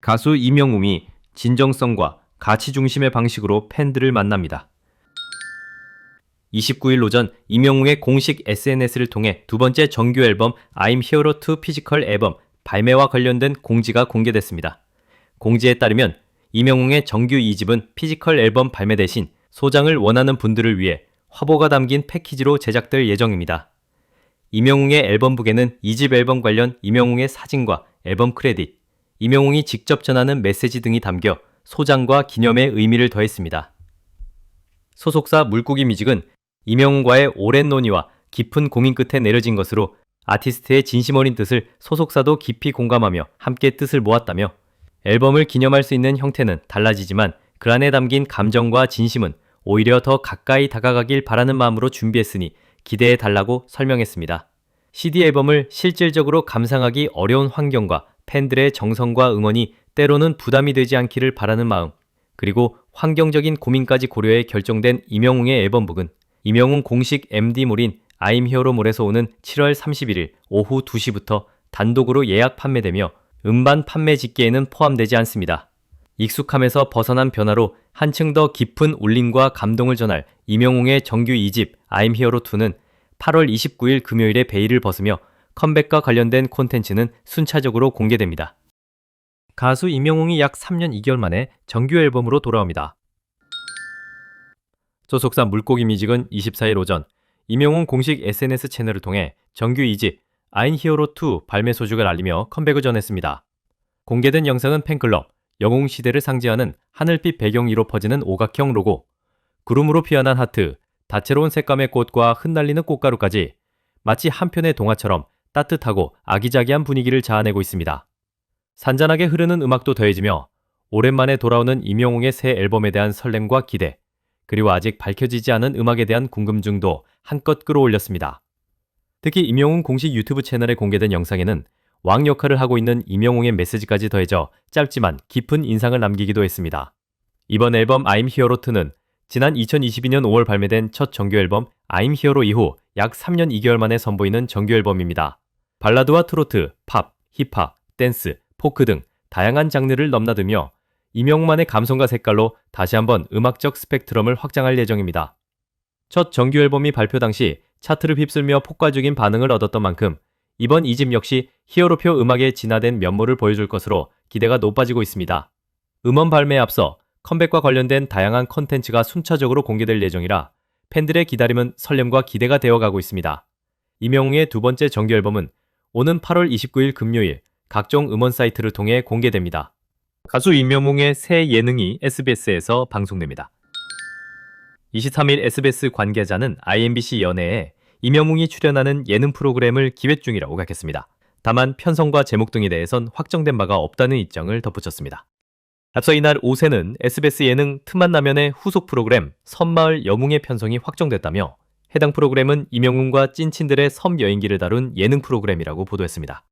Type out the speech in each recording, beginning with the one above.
가수 임영웅이 진정성과 가치 중심의 방식으로 팬들을 만납니다. 29일 오전 임영웅의 공식 SNS를 통해 두 번째 정규 앨범 I'm Hero 2 피지컬 앨범 발매와 관련된 공지가 공개됐습니다. 공지에 따르면 임영웅의 정규 2집은 피지컬 앨범 발매 대신 소장을 원하는 분들을 위해 화보가 담긴 패키지로 제작될 예정입니다. 임영웅의 앨범북에는 2집 앨범 관련 임영웅의 사진과 앨범 크레딧, 임영웅이 직접 전하는 메시지 등이 담겨 소장과 기념의 의미를 더했습니다. 소속사 물고기 뮤직은 임영웅과의 오랜 논의와 깊은 고민 끝에 내려진 것으로 아티스트의 진심 어린 뜻을 소속사도 깊이 공감하며 함께 뜻을 모았다며 앨범을 기념할 수 있는 형태는 달라지지만 그 안에 담긴 감정과 진심은 오히려 더 가까이 다가가길 바라는 마음으로 준비했으니 기대해달라고 설명했습니다. CD 앨범을 실질적으로 감상하기 어려운 환경과 팬들의 정성과 응원이 때로는 부담이 되지 않기를 바라는 마음, 그리고 환경적인 고민까지 고려해 결정된 임영웅의 앨범북은 임영웅 공식 MD몰인 I'm Hero몰에서 오는 7월 31일 오후 2시부터 단독으로 예약 판매되며 음반 판매 집계에는 포함되지 않습니다. 익숙함에서 벗어난 변화로 한층 더 깊은 울림과 감동을 전할 임영웅의 정규 2집 I'm Hero 2는 8월 29일 금요일에 베일을 벗으며 컴백과 관련된 콘텐츠는 순차적으로 공개됩니다. 가수 임영웅이 약 3년 2개월 만에 정규 앨범으로 돌아옵니다. 소속사 물고기 뮤직은 24일 오전 임영웅 공식 SNS 채널을 통해 정규 2집 I'm Hero 2 발매 소식을 알리며 컴백을 전했습니다. 공개된 영상은 팬클럽, 영웅 시대를 상징하는 하늘빛 배경 위로 퍼지는 오각형 로고, 구름으로 피어난 하트, 다채로운 색감의 꽃과 흩날리는 꽃가루까지 마치 한편의 동화처럼 따뜻하고 아기자기한 분위기를 자아내고 있습니다. 산잔하게 흐르는 음악도 더해지며 오랜만에 돌아오는 임영웅의 새 앨범에 대한 설렘과 기대, 그리고 아직 밝혀지지 않은 음악에 대한 궁금증도 한껏 끌어올렸습니다. 특히 임영웅 공식 유튜브 채널에 공개된 영상에는 왕 역할을 하고 있는 임영웅의 메시지까지 더해져 짧지만 깊은 인상을 남기기도 했습니다. 이번 앨범 I'm Hero 2는 지난 2022년 5월 발매된 첫 정규 앨범 I'm Hero 이후 약 3년 2개월 만에 선보이는 정규 앨범입니다. 발라드와 트로트, 팝, 힙합, 댄스, 포크 등 다양한 장르를 넘나들며 임영웅만의 감성과 색깔로 다시 한번 음악적 스펙트럼을 확장할 예정입니다. 첫 정규 앨범이 발표 당시 차트를 휩쓸며 폭발적인 반응을 얻었던 만큼 이번 2집 역시 히어로표 음악의 진화된 면모를 보여줄 것으로 기대가 높아지고 있습니다. 음원 발매에 앞서 컴백과 관련된 다양한 콘텐츠가 순차적으로 공개될 예정이라 팬들의 기다림은 설렘과 기대가 되어가고 있습니다. 임영웅의 두 번째 정규 앨범은 오는 8월 29일 금요일 각종 음원 사이트를 통해 공개됩니다. 가수 임영웅의 새 예능이 SBS에서 방송됩니다. 23일 SBS 관계자는 IMBC 연예에 임영웅이 출연하는 예능 프로그램을 기획 중이라고 밝혔습니다. 다만 편성과 제목 등에 대해선 확정된 바가 없다는 입장을 덧붙였습니다. 앞서 이날 오세는 SBS 예능 틈만 나면의 후속 프로그램 섬마을 영웅의 편성이 확정됐다며 해당 프로그램은 임영웅과 찐친들의 섬 여행기를 다룬 예능 프로그램이라고 보도했습니다.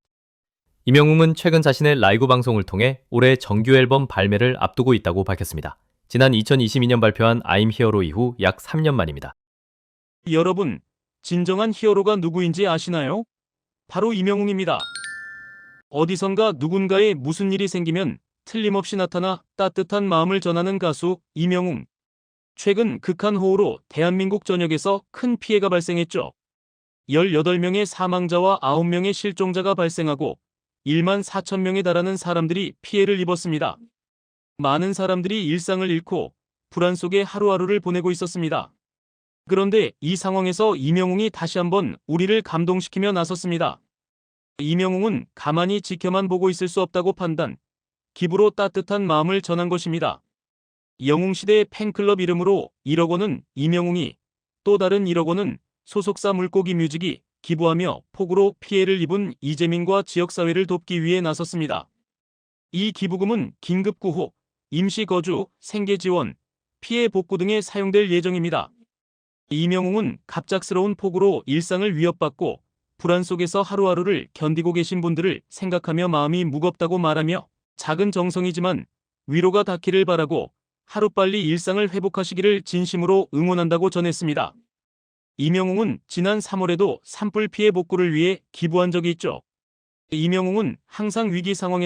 임영웅은 최근 자신의 라이브 방송을 통해 올해 정규 앨범 발매를 앞두고 있다고 밝혔습니다. 지난 2022년 발표한 I'm Hero 이후 약 3년 만입니다. 여러분, 진정한 히어로가 누구인지 아시나요? 바로 임영웅입니다. 어디선가 누군가에 무슨 일이 생기면 틀림없이 나타나 따뜻한 마음을 전하는 가수 임영웅. 최근 극한호우로 대한민국 전역에서 큰 피해가 발생했죠. 18명의 사망자와 9명의 실종자가 발생하고 1만 4천 명에 달하는 사람들이 피해를 입었습니다. 많은 사람들이 일상을 잃고 불안 속에 하루하루를 보내고 있었습니다. 그런데 이 상황에서 임영웅이 다시 한번 우리를 감동시키며 나섰습니다. 임영웅은 가만히 지켜만 보고 있을 수 없다고 판단, 기부로 따뜻한 마음을 전한 것입니다. 영웅시대의 팬클럽 이름으로 1억 원은 임영웅이, 또 다른 1억 원은 소속사 물고기 뮤직이 기부하며 폭우로 피해를 입은 이재민과 지역사회를 돕기 위해 나섰습니다. 이 기부금은 긴급구호, 임시거주, 생계지원, 피해 복구 등에 사용될 예정입니다. 임영웅은 갑작스러운 폭우로 일상을 위협받고 불안 속에서 하루하루를 견디고 계신 분들을 생각하며 마음이 무겁다고 말하며 작은 정성이지만 위로가 닿기를 바라고 하루빨리 일상을 회복하시기를 진심으로 응원한다고 전했습니다. 임영웅은 지난 3월에도 산불 피해 복구를 위해 기부한 적이 있죠. 임영웅은 항상 위기 상황에